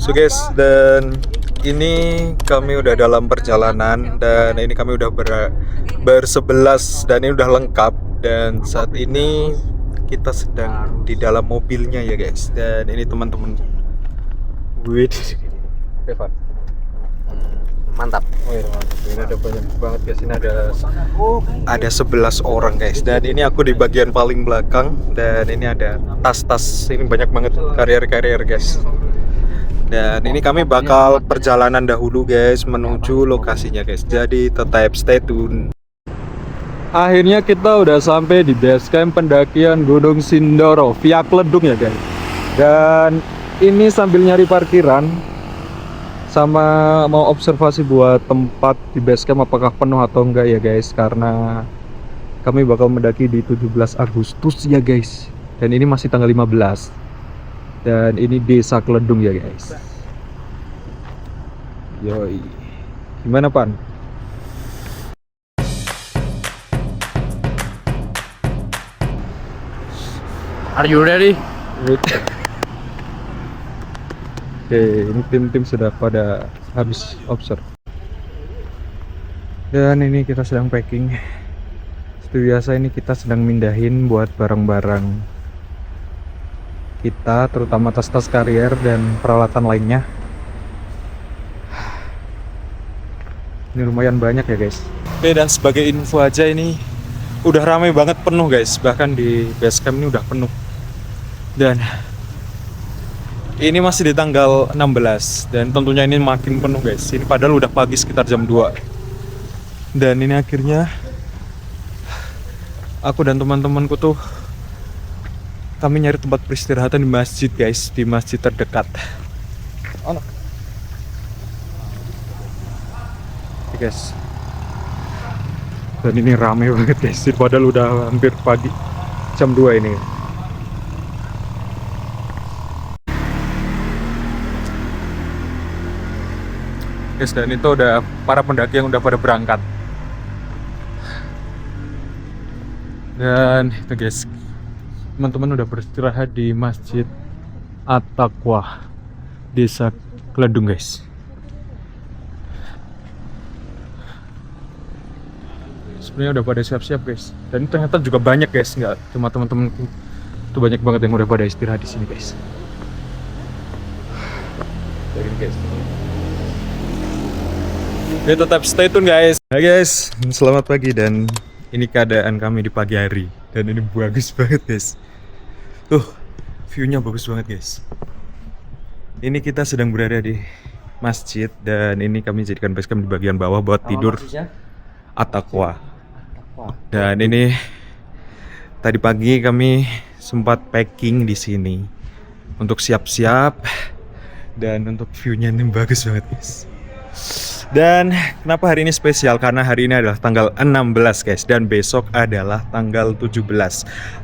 So guys, dan ini kami udah dalam perjalanan dan ini kami udah bersebelas dan ini udah lengkap, dan saat ini kita sedang di dalam mobilnya ya guys. Dan ini teman-teman. Wait, Evan. Mantap. Oh iya, mantap. Ini ada banyak banget guys. Ini ada 11 orang guys. Dan ini aku di bagian paling belakang. Dan ini ada tas-tas. Ini banyak banget karier-karier guys. Dan ini kami bakal perjalanan dahulu guys menuju lokasinya guys. Jadi tetap stay tune. Akhirnya kita udah sampai di base camp pendakian Gunung Sindoro via Kledung ya guys. Dan ini sambil nyari parkiran sama mau observasi buat tempat di base camp apakah penuh atau enggak ya guys, karena kami bakal mendaki di 17 Agustus ya guys. Dan ini masih tanggal 15. Dan ini desa Kledung ya guys. Yoi. Gimana Pan? Are you ready? Oke, ini tim-tim sudah pada habis observe. Dan ini kita sedang packing. Seperti biasa ini kita sedang mindahin buat barang-barang kita, terutama tas-tas karier dan peralatan lainnya. Ini lumayan banyak ya guys. Oke, dan sebagai info aja ini udah ramai banget, penuh guys. Bahkan di base camp ini udah penuh. Dan ini masih di tanggal 16 dan tentunya ini makin penuh guys. Ini padahal udah pagi sekitar jam 2. Dan ini akhirnya aku dan teman-temanku tuh kami nyari tempat peristirahatan di masjid guys, di masjid terdekat. Oh, no. Oke guys. Dan ini rame banget guys. Padahal udah hampir pagi jam 2 ini. Guys, dan itu udah para pendaki yang udah pada berangkat. Dan itu guys, teman-teman udah beristirahat di Masjid At-Taqwa Desa Kledung guys. Sebenarnya udah pada siap-siap guys. Dan ternyata juga banyak guys, nggak cuma teman-temanku. Itu banyak banget yang udah pada istirahat di sini guys. Jadi guys. Oke, tetap stay tune guys. Hai guys, selamat pagi dan ini keadaan kami di pagi hari. Dan ini bagus banget guys. Tuh, view-nya bagus banget guys. Ini kita sedang berada di masjid dan ini kami jadikan base camp di bagian bawah buat tidur At-Taqwa. Dan ini tadi pagi kami sempat packing di sini untuk siap-siap dan untuk view-nya ini bagus banget guys. Dan kenapa hari ini spesial? Karena hari ini adalah tanggal 16 guys. Dan besok adalah tanggal 17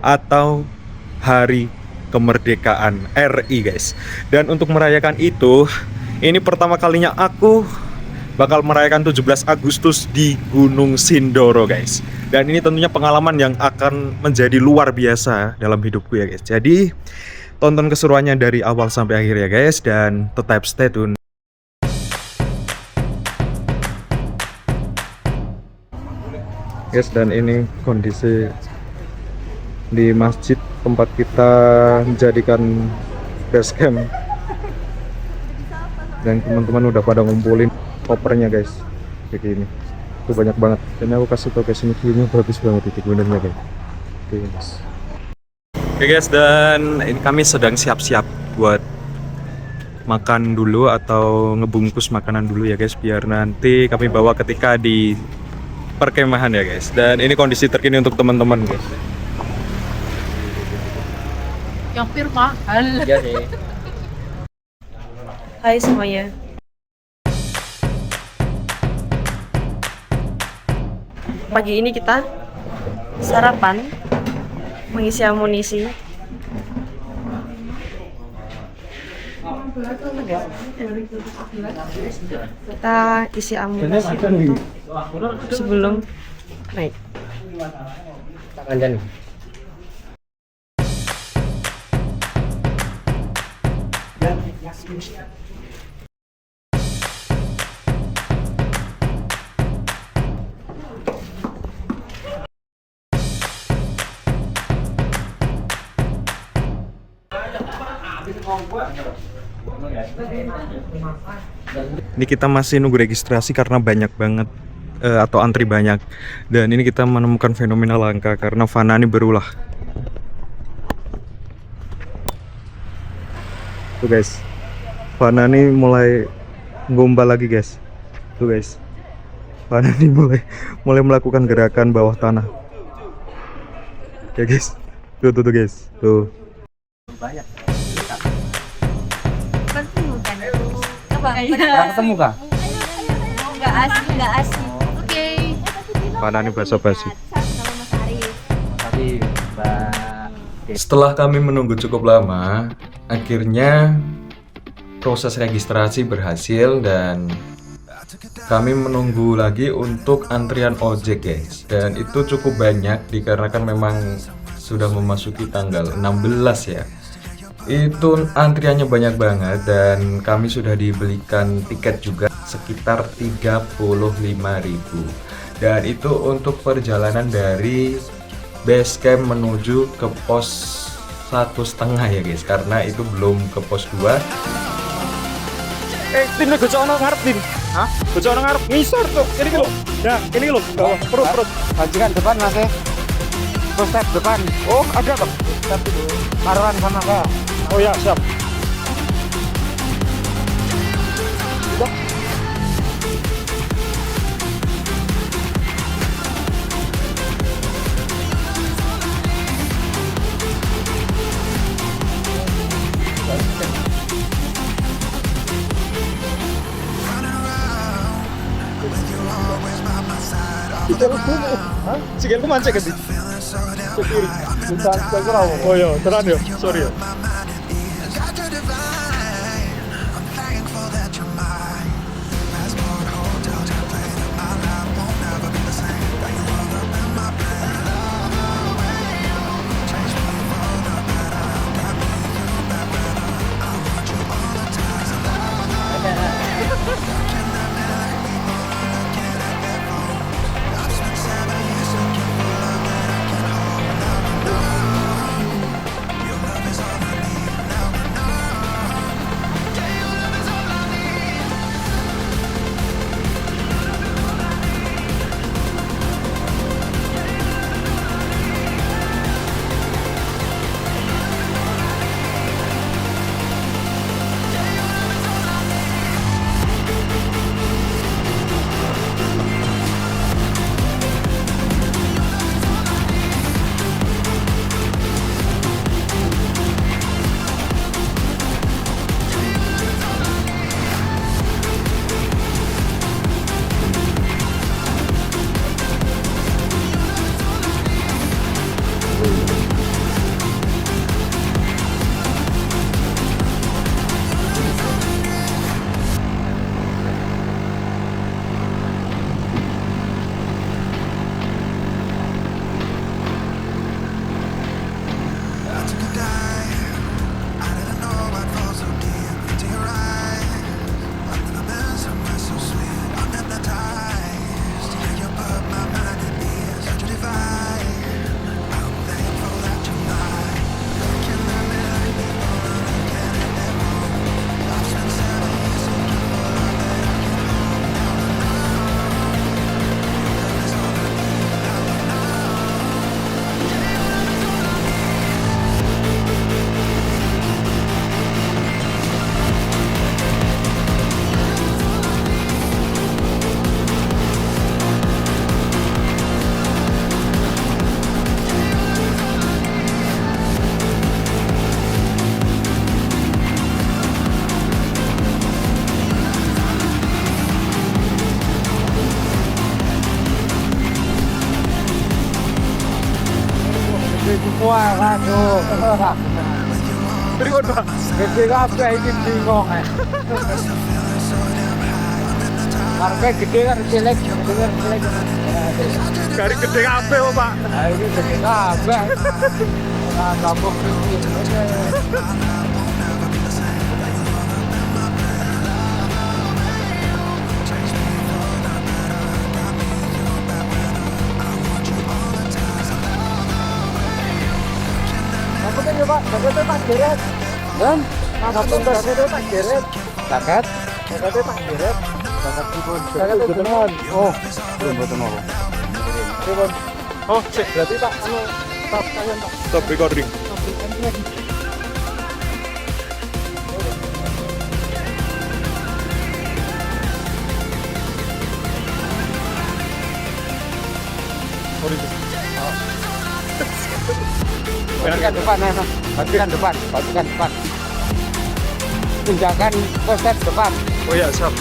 atau Hari Kemerdekaan RI guys. Dan untuk merayakan itu, ini pertama kalinya aku bakal merayakan 17 Agustus di Gunung Sindoro guys. Dan ini tentunya pengalaman yang akan menjadi luar biasa dalam hidupku ya guys. Jadi tonton keseruannya dari awal sampai akhir ya guys. Dan tetap stay tune. Guys, dan ini kondisi di masjid tempat kita menjadikan base camp. Dan teman-teman udah pada ngumpulin kopernya guys. Kayak gini. Itu banyak banget. Dan aku kasih tau guys, ini view-nya bagus banget itu benernya guys. Oke guys. Oke guys, dan ini kami sedang siap-siap buat makan dulu atau ngebungkus makanan dulu ya guys, biar nanti kami bawa ketika di perkemahan ya guys. Dan ini kondisi terkini untuk teman-teman guys. Yang firma hal. Iya sih. Hai semuanya. Pagi ini kita sarapan, mengisi amunisi. Kita isi amunisi sebelum naik. Tangan Ini kita masih nunggu registrasi karena banyak banget atau antri banyak. Dan ini kita menemukan fenomena langka karena Fana ini berulah. Tuh guys, Fana ini mulai gombal lagi guys. Tuh guys, Fana ini mulai melakukan gerakan bawah tanah. Ya guys, tuh guys, tuh. Ketemu kah? Nggak asli. Oke. Fana ini basa-basi. Sama Mas Arif. Tadi Mbak. Setelah kami menunggu cukup lama, akhirnya proses registrasi berhasil dan kami menunggu lagi untuk antrian ojek guys. Dan itu cukup banyak dikarenakan memang sudah memasuki tanggal 16 ya. Itu antriannya banyak banget dan kami sudah dibelikan tiket juga sekitar 35.000. Dan itu untuk perjalanan dari base camp menuju ke pos 1,5 ya guys, karena itu belum ke pos 2. Tin gocok ono ngarep Tin. Hah? Gocok ono ngarep ngisor tuh. Ini lho. Ya, ini lho. Bawah perut. Bancingan depan Mas. Terus step depan. Oh, ada Bang. Step itu. Taruhan sama Kak. Oh ya, siap. Sikilku mancek kan? Kiri. Oh iya, terang ya. Sorry ya. Wah, aduh. Pripun, Pak? Gede kabeh iki bingung. Karena gede kan cilik, cilik. Gari gede kabeh kok, Pak. Nah, ini gede kabeh. Nah, kampung iki. Pak, jaketnya tak geret. Dan jaketnya tak geret. Jaket? Jaketnya tak geret. Jaket pun. Jaketnya beneran. Oh, belum betul apa. Pripun? Oh, sik. Berarti Pak stop kalian Pak. Stop recording. Bagikan depan, bagikan depan, bagikan depan. Tunjukkan poster depan. Oh ya, siap.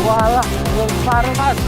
Walah, parah Mas.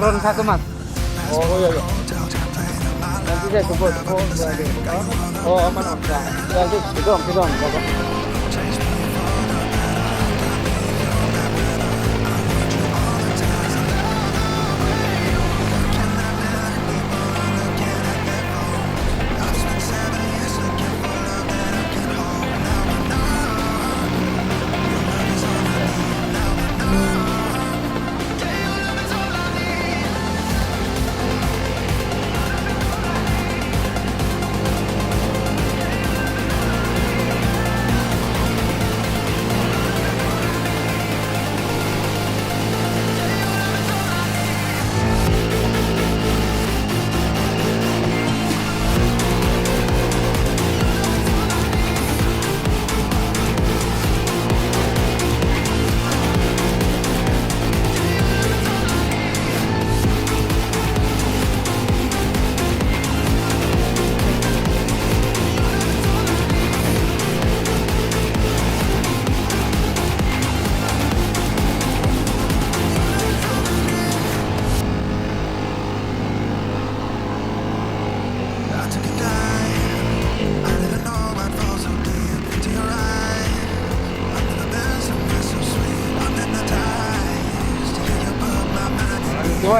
Turun satu Mas. Oh iya iya. Nanti saya jemput. Oh aman Mas. Nanti didong Bapak.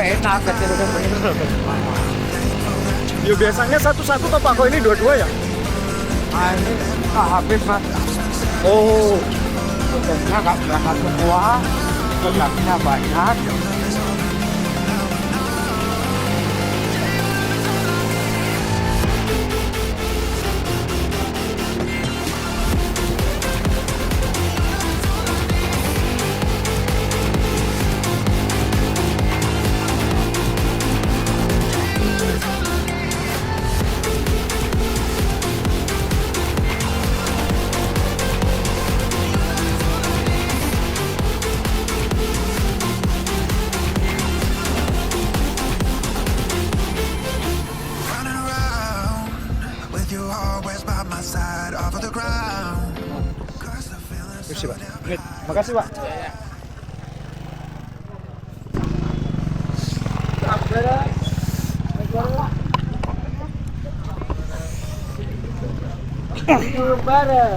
Enak kecil Ya biasanya satu-satu toh Pak, kok ini dua-dua ya? ini habis Mas. Oh, Kudennya nggak berangkat semua, produknya banyak. makasih Pak.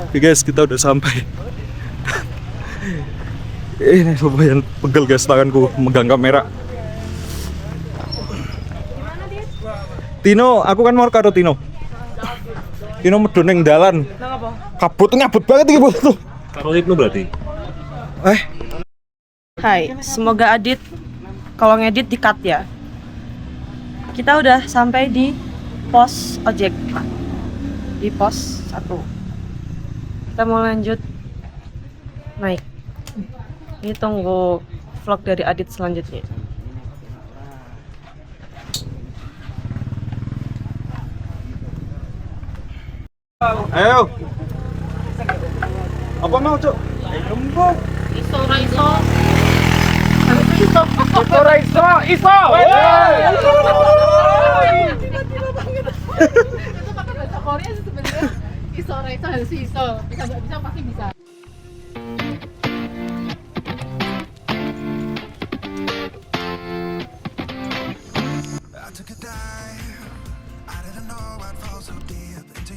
Oke guys, kita udah sampai. Ini lumayan pegel guys tanganku megang kamera. Tino, aku kan mau karo Tino. Tino medun ning dalan. Kabut nyabut banget iki tuh. Karo Ibnu berarti. Hai, semoga Adit kalau ngedit di-cut ya. Kita udah sampai di pos ojek. Di pos 1. Kita mau lanjut naik. Ini tunggu vlog dari Adit selanjutnya. Ayo. Apa mau, Cuk? Korea sih sebenarnya iso harus iso, bisa nggak bisa pasti bisa.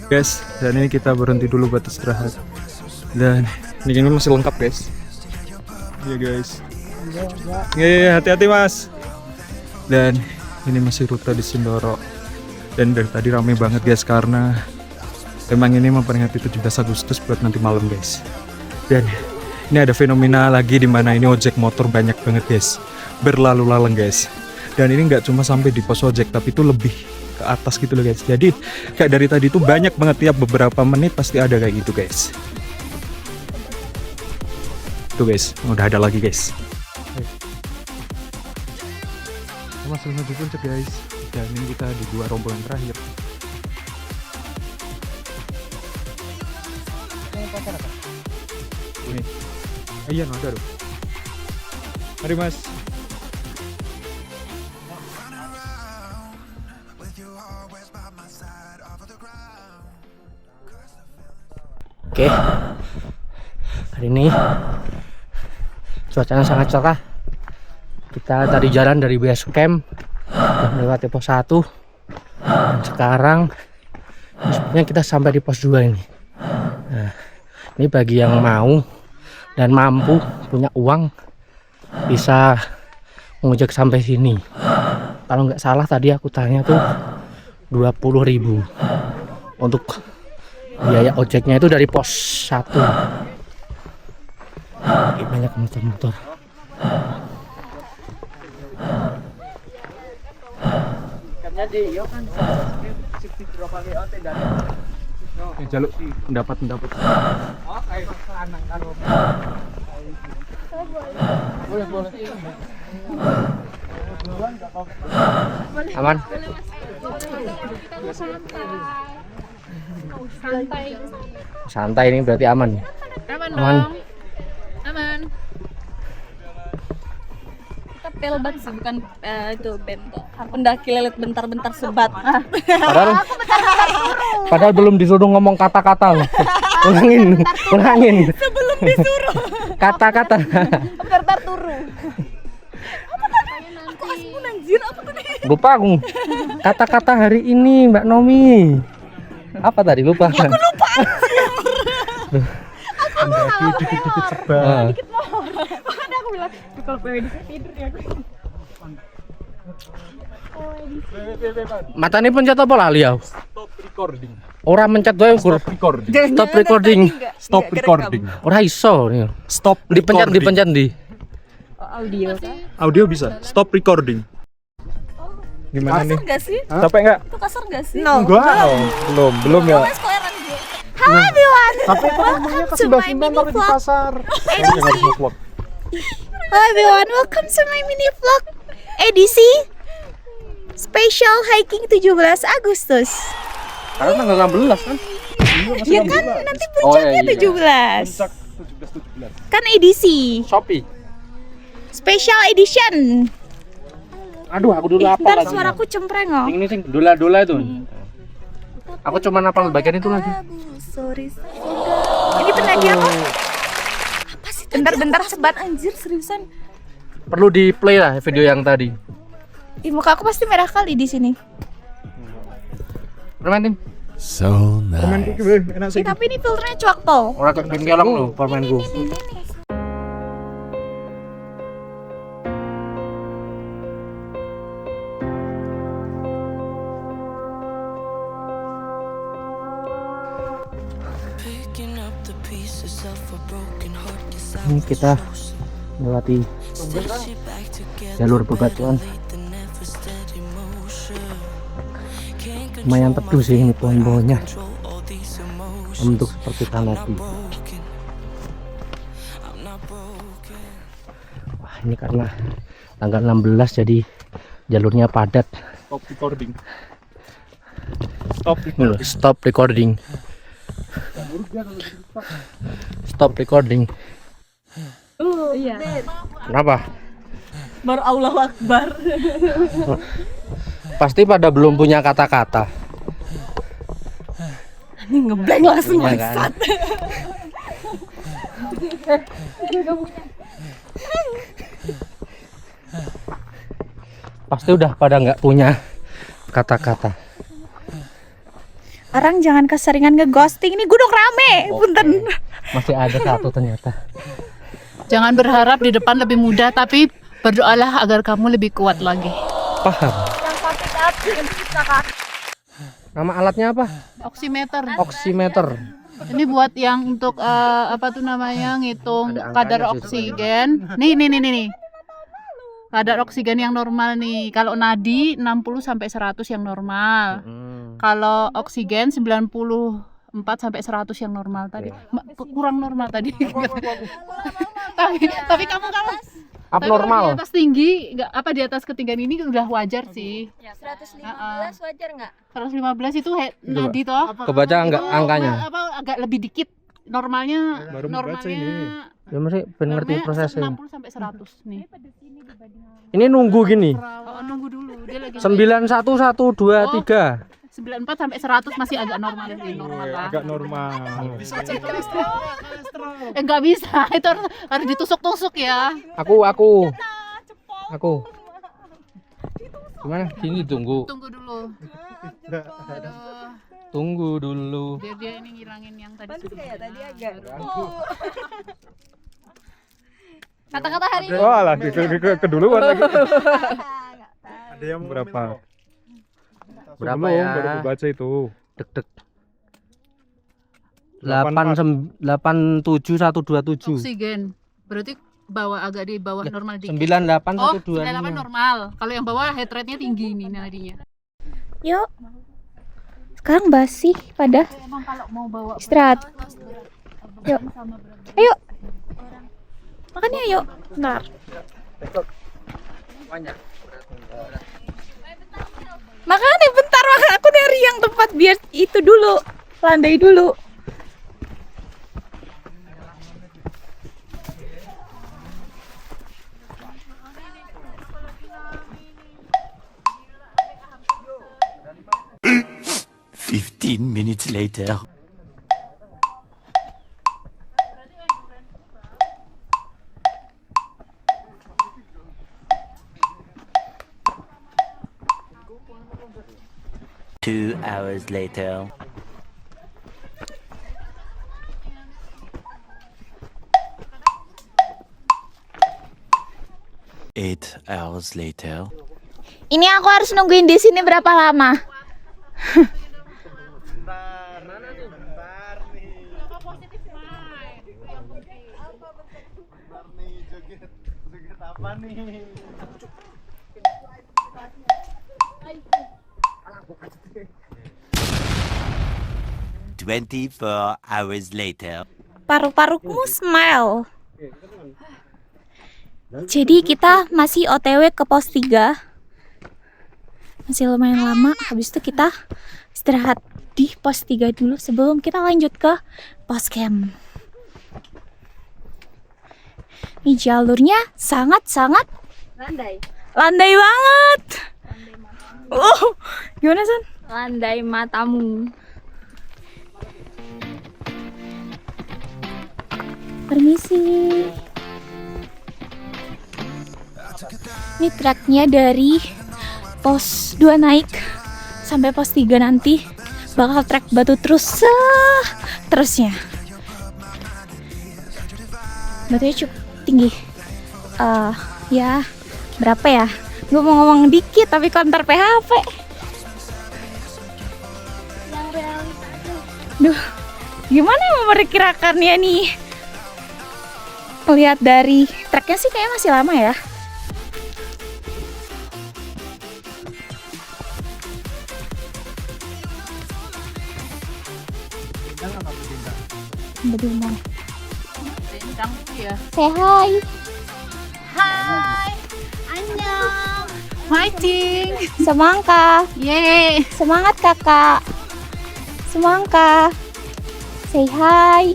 Guys, dan ini kita berhenti dulu buat istirahat. Dan ini masih lengkap guys. Iya guys. Iya, hati-hati mas. Dan ini masih rute di Sindoro. Dan dari tadi ramai banget guys karena emang ini memperingati 17 Agustus buat nanti malam guys. Dan ini ada fenomena lagi di mana ini ojek motor banyak banget guys, berlalu lalang guys. Dan ini nggak cuma sampai di pos ojek tapi itu lebih ke atas gitu loh guys. Jadi kayak dari tadi itu banyak banget, tiap beberapa menit pasti ada kayak gitu guys. Tuh guys, udah ada lagi guys. Masih menuju puncak guys. Dan ini kita di 2 rombongan terakhir. Ini. Iya, no, ada. Mari mas. Oke, hari ini cuacanya sangat cerah. Kita tadi jalan dari base camp, melewati pos 1, dan sekarang sebenarnya kita sampai di pos 2 ini. Nah, ini bagi yang mau dan mampu, punya uang, bisa mengojek sampai sini. Kalau nggak salah tadi aku tanya tuh 20.000 untuk biaya ojeknya itu dari pos 1. Banyak motor-motor. Jaluk pendapat. Aman. Santai ini berarti aman. Aman Aman. dong. Aman. Kita pelbat sih, bukan itu bento. Pendaki lelet bentar-bentar sebat. Padahal belum disuruh ngomong kata-kata loh. Ulangin. Sebelum disuruh. Kata-kata. Bentar turu. Apa tadi? Aku asmun anjir, apa tadi? Lupa aku. Kata-kata hari ini Mbak Nomi. Apa tadi lupa? Aku lupa. Dikit-dikit sebat. Dikit mau. Makanya aku bilang, kalau gue bisa tidur ya. Matanya pencet apa lah liau? Stop recording. Orang mencet doang ukur. Stop recording. Stop recording. Ora iso nih. Stop recording. Dipencet di. Audio kan? Audio bisa. Stop recording. Gimana nih? Kasar gak sih? Capek nggak? Itu kasar gak sih? Enggak. Belum ya. Sekolah gue. Halo everyone. Tapi itu ngomongnya kasih basinan tapi di pasar. Hello everyone, welcome to my mini vlog edisi special hiking 17 Agustus. Karena tanggal 16 kan? Ya kan nanti puncaknya 17. Kan edisi Shopee. special edition. Aduh, aku dulu apa Ntar lagi? suaraku cempreng loh. Ini sing dola-dola itu. Aku cuma hafal bagian itu lagi. Sorry. Ini pendaki apa? Apa sih? Bentar-bentar sebat Anjir seriusan. Perlu di play lah video yang tadi. Ih, muka aku pasti merah kali di sini. Permen tim. Permen kuki enak sih. Tapi ini filternya cuak tol. Orang ke bengkelong lu permenku. Nih. Ini kita melewati jalur bebatuan. Lumayan teduh sih ini pohon-pohonnya, membentuk seperti kanopi. Wah, ini karena tanggal 16 jadi jalurnya padat. Stop recording. Stop recording. Stop recording. Iya. Kenapa? Baru Allahu Akbar. Pasti pada belum punya kata-kata. Ini ngeblank langsung Iya kan? bangsat. Pasti udah pada nggak punya kata-kata. Orang jangan keseringan ngeghosting. Ini gunung rame. Punten. Masih ada satu ternyata. Jangan berharap di depan lebih mudah, tapi berdoalah agar kamu lebih kuat lagi. Paham. Nama alatnya apa? Oximeter. Oximeter. Ini buat yang untuk apa tuh namanya, ngitung Ada angkanya kadar sih, oksigen. Nih. Kadar oksigen yang normal nih. Kalau nadi 60 sampai 100 yang normal. Kalau oksigen 94 sampai 100 yang normal tadi. Kurang normal tadi. tapi kamu kalau Abnormal. di atas tinggi, nggak apa di atas ketinggian ini udah wajar sih. 115 wajar nggak? 115 itu nadi toh. Kebaca nggak Itu angkanya? agak lebih dikit. Normalnya Baru membaca ini. Ya masih pengen ngerti prosesnya. 60 sampai 100 nih. Ini nunggu gini. Nunggu dulu, dia lagi 91123. 94 sampai 100 masih agak normal sih, normal lah. Agak normal. Enggak bisa, itu harus ditusuk-tusuk ya. Aku. Gimana? Gini tunggu. Tunggu dulu. Aduh, Tunggu dulu. biar dia ini ngilangin yang tadi. Tadi agak. Kata-kata hari ini. Oh lah, keduluan lagi. Ada yang berapa? Berapa Belum, ya? baru baca itu. Dek. 87127. Oksigen. Berarti agak di bawah normal dikit. 9812. 98 normal. Kalau yang bawah heart rate-nya tinggi nih nadinya. Yuk. Sekarang basi pada Emang kalau mau bawa istirahat. Yuk. Ayo. Makannya yuk. Bentar. Makanya bentar, makan aku dari yang tempat biar itu dulu. Landai dulu. Minutes later. Two hours later. Eight hours later. Ini aku harus nungguin di sini berapa lama? Apa nih? 24 hours later. Paru-paruku smile. Jadi kita masih OTW ke pos 3. Masih lumayan lama. Habis itu kita istirahat di pos 3 dulu sebelum kita lanjut ke pos camp. Ini jalurnya sangat-sangat landai banget. Gimana San? landai matamu. Permisi. Ini treknya dari pos 2 naik sampai pos 3 nanti bakal trek batu terus terusnya. Batunya cukup tinggi. Ya berapa ya? Gue mau ngomong dikit tapi konter PHP. Duh, Gimana memperkirakannya nih? Lihat dari treknya sih kayaknya masih lama ya. Bagaimana? Ya. Say hi. Hai. Annyeong. Fighting. Semangka. Yeay. Semangat kakak. Semangka. Say hi.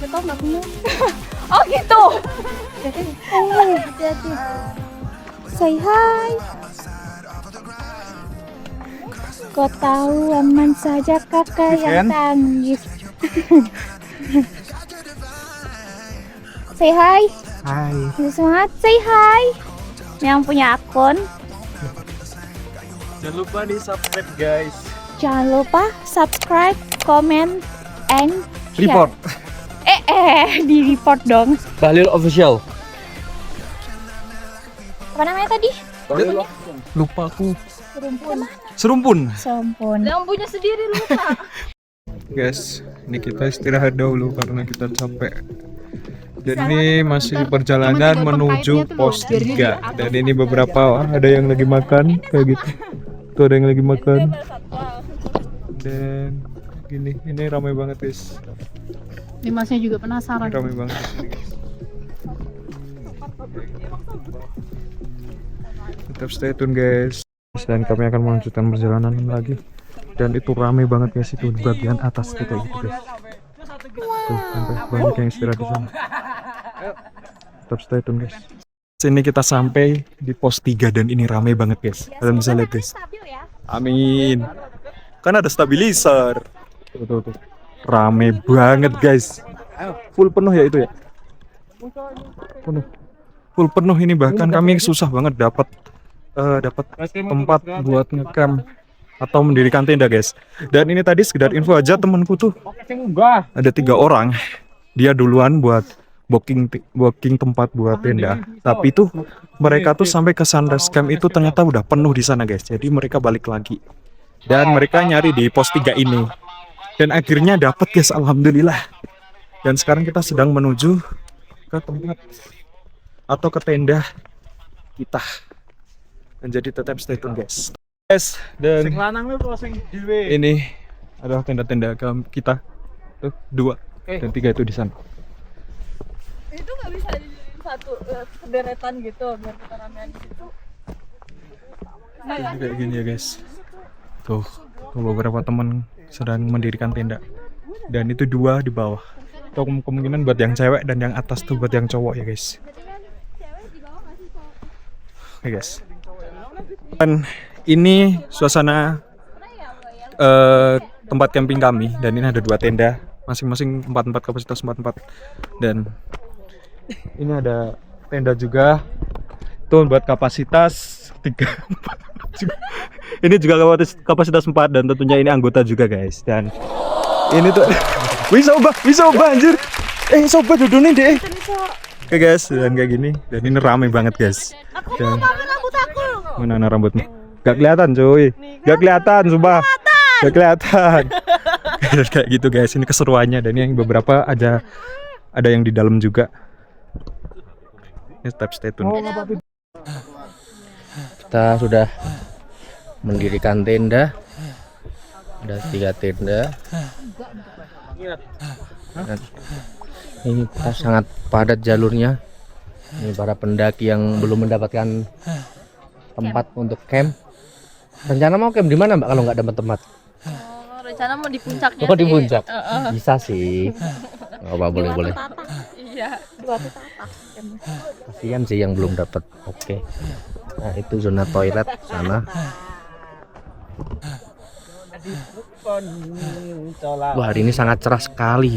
Betul nggak benar? Oh gitu. Hati-hati. Say hi. Kau tahu aman saja kakak yang tangis. Say hi. Hai. Semangat. Say hi. Yang punya akun. Jangan lupa di subscribe guys. Jangan lupa subscribe, comment, and share. Report. Di report dong. Bahlil official. Apa namanya tadi? Lupa aku. Serumpun. Serumpun. Sompun. Lampunya sendiri lupa. Guys, ini kita istirahat dahulu karena kita capek. Dan ini masih perjalanan menuju pos 3. Dan ini beberapa ada yang lagi makan kayak gitu. Tuh ada yang lagi makan. Dan gini, ini ramai banget guys. Ini masnya juga penasaran. Ramai banget di sini, guys. Tetap stay tune guys. Dan kami akan melanjutkan perjalanan lagi. Dan itu ramai banget guys, itu di bagian atas kita gitu guys. Tuh, sampai banyak yang istirahat di sana. Tetap stay tune guys. Sini kita sampai di pos 3 dan ini ramai banget guys. Kalian bisa lihat guys. Amin. Kan ada stabilizer. Tuh. Rame banget guys. Full penuh ya itu ya. Penuh. Full penuh ini, bahkan kami susah banget dapat tempat buat ngecamp atau mendirikan tenda guys. Dan ini tadi sekedar info aja, temanku tuh ada 3 orang. Dia duluan buat booking tempat buat tenda. Tapi tuh mereka tuh sampai ke Sunrise Camp itu ternyata udah penuh di sana guys. Jadi mereka balik lagi. Dan mereka nyari di pos 3 ini. Dan akhirnya dapat guys, alhamdulillah. Dan sekarang kita sedang menuju ke tempat atau ke tenda kita. Dan jadi tetap stay tune guys. Dan ini adalah tenda-tenda kita. Tuh 2 dan 3 itu di sana. Itu nggak bisa dijadiin satu sederetan gitu biar kita ramean di situ. Jadi kayak gini ya guys. Tuh beberapa teman sedang mendirikan tenda. Dan itu 2 di bawah. Atau kemungkinan buat yang cewek dan yang atas tuh buat yang cowok ya guys. Oke guys. Dan ini suasana tempat camping kami. Dan ini ada 2 tenda. Masing-masing 4 kapasitas 4. Dan ini ada tenda juga. Tuh buat kapasitas 3. Ini juga kapasitas 4 dan tentunya ini anggota juga guys. Dan ini tuh bisa ubah anjir. Sobat duduk nih deh. Oke guys, dan kayak gini. Dan ini ramai banget guys. Dan mana rambutnya? Gak kelihatan cuy. Gak kelihatan sumpah. Gak kelihatan. Dan kayak gitu guys, ini keseruannya. Dan yang beberapa ada yang di dalam juga. Ini tetap stay tune. Kita sudah mendirikan tenda. Ada 3 tenda. Dan ini kita sangat padat jalurnya. Ini para pendaki yang belum mendapatkan tempat untuk camp. Rencana mau camp di mana Mbak kalau nggak dapat tempat? Rencana mau di puncaknya. Oh, di puncak. Bisa sih. Nggak apa, boleh. Iya. 2 tapak. Kasihan sih yang belum dapat. Oke. Nah, itu zona toilet sana. Wah, hari ini sangat cerah sekali.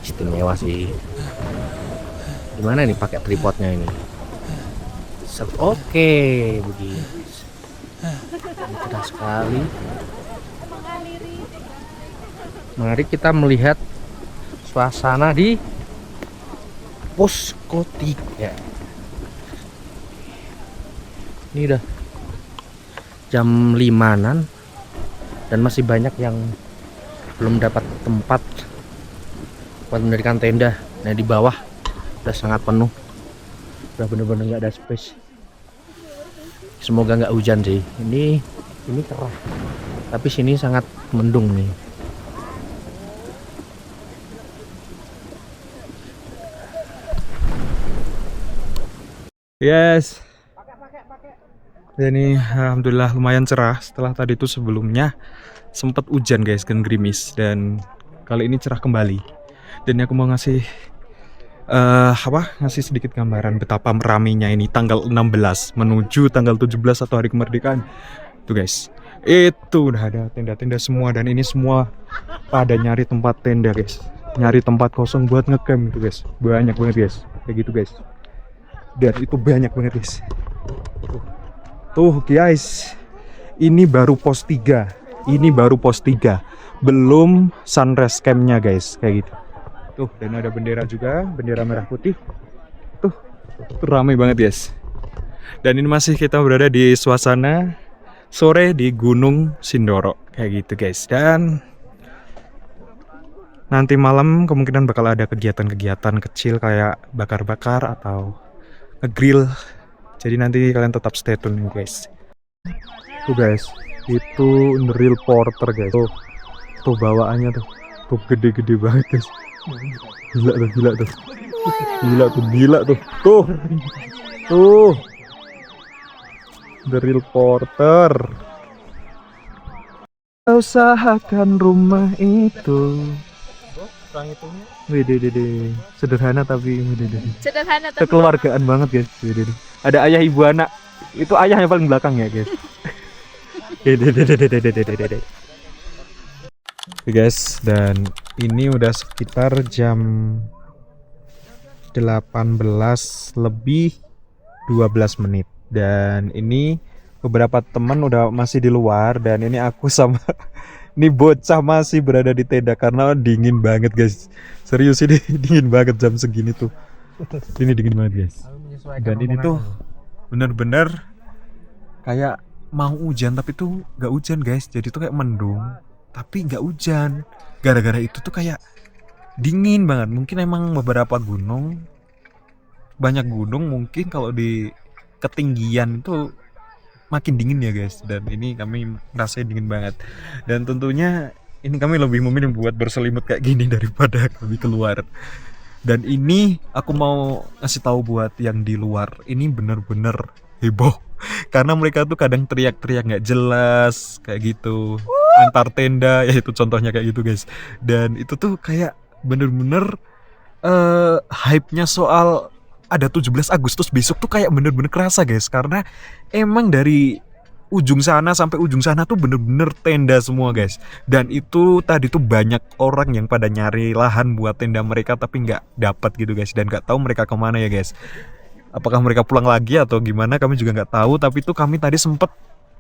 Istimewa sih. Gimana nih pakai tripodnya ini? Oke, begini. Cerah sekali. Mari kita melihat suasana di posko 3. Ini udah jam 5-an dan masih banyak yang belum dapat tempat buat mendirikan tenda. Nah di bawah udah sangat penuh, udah bener-bener nggak ada space. Semoga nggak hujan sih. Ini cerah, tapi sini sangat mendung nih. Yes. Dan ini alhamdulillah lumayan cerah. Setelah tadi itu sebelumnya sempat hujan guys, dan gerimis, dan kali ini cerah kembali. Dan aku mau ngasih ngasih sedikit gambaran betapa ramainya ini tanggal 16 menuju tanggal 17 atau hari kemerdekaan. Tuh guys, itu udah ada tenda-tenda semua, dan ini semua pada nyari tempat tenda guys, nyari tempat kosong buat ngecamp itu guys. Banyak banget guys, kayak gitu guys. Dan itu banyak banget guys. Tuh guys, ini baru pos 3. Ini baru pos 3. Belum sunrise campnya guys, kayak gitu. Tuh, dan ada bendera juga, bendera merah putih. Tuh ramai banget guys. Dan ini masih kita berada di suasana sore di Gunung Sindoro, kayak gitu guys. Dan nanti malam kemungkinan bakal ada kegiatan-kegiatan kecil kayak bakar-bakar atau nge-grill. Jadi nanti kalian tetap stay tune nih guys. Tuh guys, itu real porter guys. Tuh bawaannya tuh gede-gede banget guys. Gila tuh. Tuh. The real porter. Usahakan rumah itu. Wede, sederhana tapi Sederhana tapi kekeluargaan banget guys. Wede. Ada ayah ibu anak. Itu ayah yang paling belakang ya guys. Oke guys, dan ini udah sekitar jam 18 lebih 12 menit. Dan ini beberapa teman udah masih di luar, dan ini aku sama ini bocah masih berada di tenda karena dingin banget guys. Serius ini dingin banget jam segini tuh. Ini dingin banget guys. Dan ini tuh bener-bener kayak mau hujan tapi tuh gak hujan guys. Jadi tuh kayak mendung tapi gak hujan. Gara-gara itu tuh kayak dingin banget. Mungkin emang beberapa gunung, banyak gunung mungkin kalau di ketinggian itu makin dingin ya guys. Dan ini kami rasanya dingin banget. Dan tentunya ini kami lebih memilih buat berselimut kayak gini daripada kami keluar. Dan ini aku mau ngasih tahu buat yang di luar, ini bener-bener heboh. Karena mereka tuh kadang teriak-teriak nggak jelas kayak gitu antar tenda, ya itu contohnya kayak gitu guys. Dan itu tuh kayak bener-bener hype-nya soal ada 17 Agustus besok tuh kayak bener-bener kerasa guys. Karena emang dari ujung sana sampai ujung sana tuh bener-bener tenda semua guys. Dan itu tadi tuh banyak orang yang pada nyari lahan buat tenda mereka tapi nggak dapat gitu guys. Dan nggak tahu mereka kemana ya guys. Apakah mereka pulang lagi atau gimana kami juga nggak tahu. Tapi tuh kami tadi sempet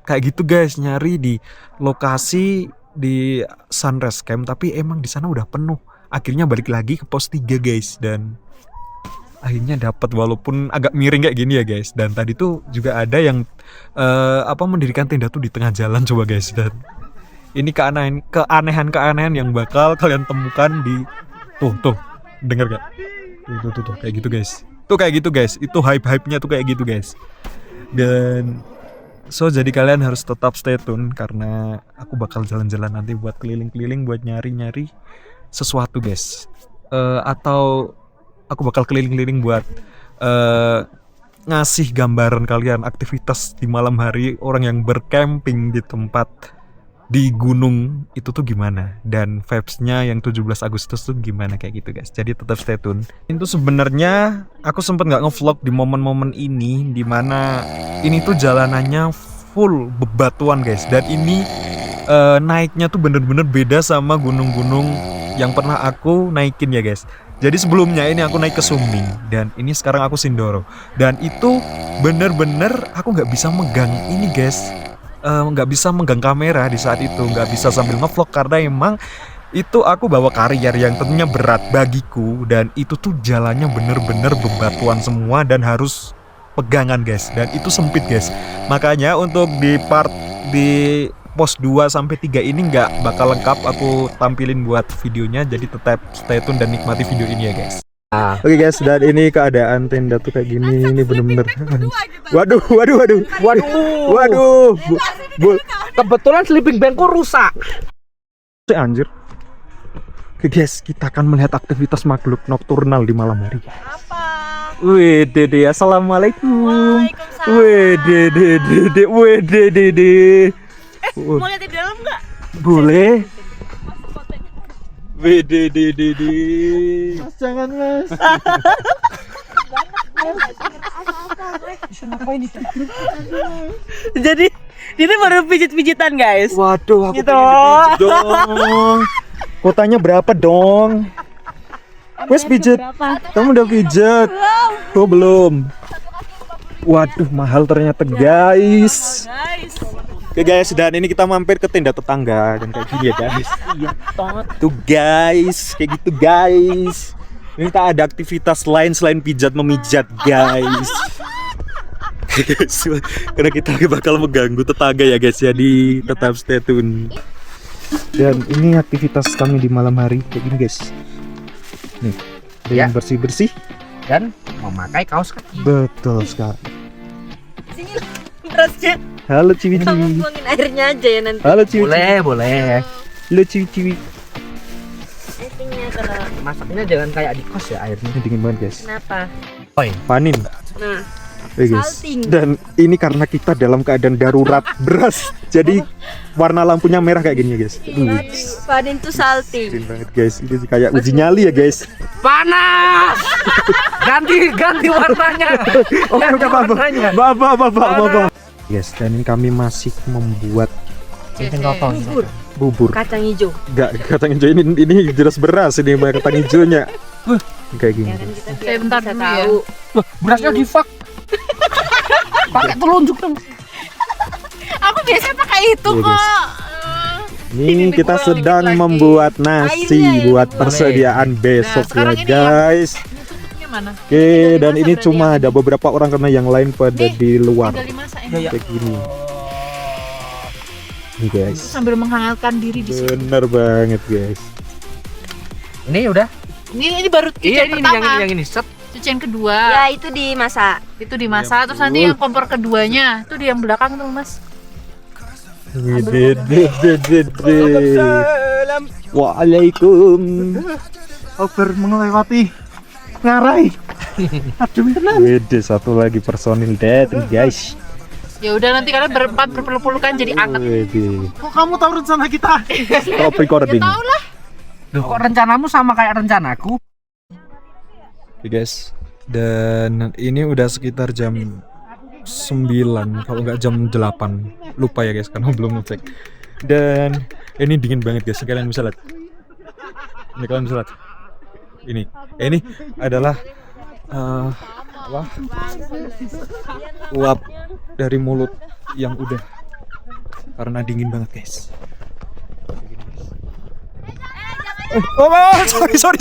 kayak gitu guys, nyari di lokasi di sunrise camp, tapi emang di sana udah penuh. Akhirnya balik lagi ke pos 3 guys, dan akhirnya dapat walaupun agak miring kayak gini ya guys. Dan tadi tuh juga ada yang mendirikan tenda tuh di tengah jalan coba guys. Dan ini keanehan yang bakal kalian temukan di tuh denger gak? Tuh kayak gitu guys. Tuh kayak gitu guys. Itu hype-nya tuh kayak gitu guys. Dan so jadi kalian harus tetap stay tune karena aku bakal jalan-jalan nanti buat keliling-keliling buat nyari-nyari sesuatu guys. Atau aku bakal keliling-keliling buat ngasih gambaran kalian aktivitas di malam hari orang yang bercamping di tempat di gunung itu tuh gimana, dan vibes-nya yang 17 Agustus tuh gimana kayak gitu guys. Jadi tetap stay tune. Itu sebenarnya aku sempet nggak ngevlog di momen-momen ini dimana ini tuh jalanannya full bebatuan guys. Dan ini naiknya tuh bener-bener beda sama gunung-gunung yang pernah aku naikin ya guys. Jadi sebelumnya ini aku naik ke Sumbing, dan ini sekarang aku Sindoro. Dan itu bener-bener aku nggak bisa megang ini guys, nggak bisa megang kamera di saat itu, nggak bisa sambil ngevlog karena emang itu aku bawa carrier yang tentunya berat bagiku. Dan itu tuh jalannya bener-bener bebatuan semua dan harus pegangan guys, dan itu sempit guys. Makanya untuk di pos 2 sampai 3 ini nggak bakal lengkap aku tampilin buat videonya, jadi tetap stay tune dan nikmati video ini ya guys. Oke guys, dan ini keadaan tenda tuh kayak gini, ini bener-bener. Waduh. Kebetulan sleeping bagku rusak. Anjir. Oke guys, kita akan melihat aktivitas makhluk nokturnal di malam hari. Apa? Wih, Dede, assalamualaikum. Waalaikumsalam. Wih, Dede. Mau lihat di dalam nggak? Boleh. Wih, Dede. Mas, jangan mas. Jadi ini baru pijit-pijitan guys. Waduh, aku Gitu. pengen pijit dong. Kotanya berapa dong? Wes pijit. Kamu udah pijat? Oh, belum. Waduh, mahal ternyata guys. Oke guys, dan ini kita mampir ke tenda tetangga dan kayak gini ya guys. Tuh guys, kayak gitu guys. Ini kita ada aktivitas lain selain pijat memijat guys. Guys, karena kita bakal mengganggu tetangga ya guys, jadi tetap stay tune. Dan ini aktivitas kami di malam hari kayak gini guys. Nih, ada yang bersih-bersih Dan memakai kaos kaki. betul sekali. Terusnya Halo ciwi-ciwi. kamu buangin airnya aja ya nanti. Halo ciwi-ciwi. Boleh. Halo ciwi-ciwi. Airnya kalau Masaknya jangan kayak di kos ya airnya. Ini dingin banget guys. kenapa? Panin. Nah, Oke, guys. Salting. Dan ini karena kita dalam keadaan darurat beras, jadi warna lampunya merah kayak gini ya guys. Panin tuh salting. Keren banget guys. Ini kayak uji nyali ya guys. Panas. ganti warnanya. Oh, bukan bapak. Yes, dan ini kami masih membuat bubur. Kacang hijau. Enggak, kacang hijau ini jelas beras, ini banyak kacang hijaunya. Kayak gini. Ya kan kita biar Saya bentar bisa dulu ya. tahu. Berasnya di fak. Pakai telunjuk dong. Aku biasanya pakai itu Iya, kok. Ini kita sedang membuat nasi buat persediaan besok ya sekarang ini guys. Tutupnya mana? Oke, dan ini cuma ada beberapa orang karena yang lain pada di luar. Tinggal dimasak ini. Kayak gini. Nih guys. Sambil menghangatkan diri di sini. Bener banget guys. Ini udah. Ini baru cucian Iya, ini pertama. yang ini set. Cucian kedua. Ya itu dimasak. Itu dimasak terus nanti yang kompor keduanya itu di yang belakang tuh Mas. Waalaikum. Over melewati ngarai. Aduh tenang. Wede, satu lagi personil datang guys. Ya udah nanti kalian berempat berpeluk-pelukan jadi anget. Wede. Kok kamu tahu rencana kita? Stop recording. Tahu lah. Loh, kok rencanamu sama kayak rencanaku? Oke guys, dan ini udah sekitar jam 9 kalau nggak jam 8, lupa ya guys karena belum ngecek. Dan ini dingin banget guys, kalian bisa lihat. Ini kalian bisa lihat. Ini adalah uap dari mulut yang udah karena dingin banget guys. Oh, sorry. Aku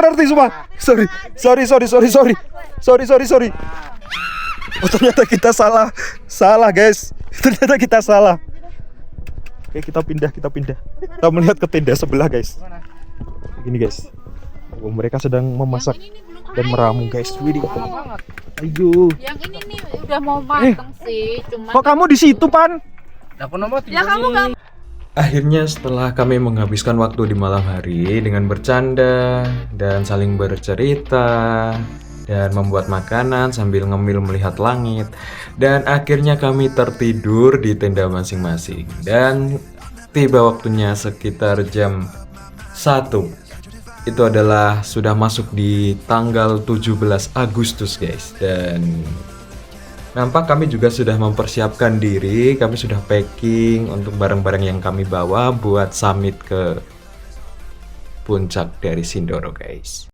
ngerti semua. Sorry. Oh, ternyata kita salah guys. Ternyata kita salah. Oke, kita pindah. Kita melihat ke tenda sebelah guys. Gini guys. Oh, mereka sedang memasak dan meramu guys. Widih. Ayo. Yang ini nih udah mau mateng sih, cuma Kok kamu di situ, Pan? Dapur nomor Ya kamu nggak Akhirnya setelah kami menghabiskan waktu di malam hari dengan bercanda dan saling bercerita dan membuat makanan sambil ngemil melihat langit, dan akhirnya kami tertidur di tenda masing-masing. Dan tiba waktunya sekitar jam 1. Itu adalah sudah masuk di tanggal 17 Agustus guys, dan nampak kami juga sudah mempersiapkan diri, kami sudah packing untuk barang-barang yang kami bawa buat summit ke puncak dari Sindoro guys.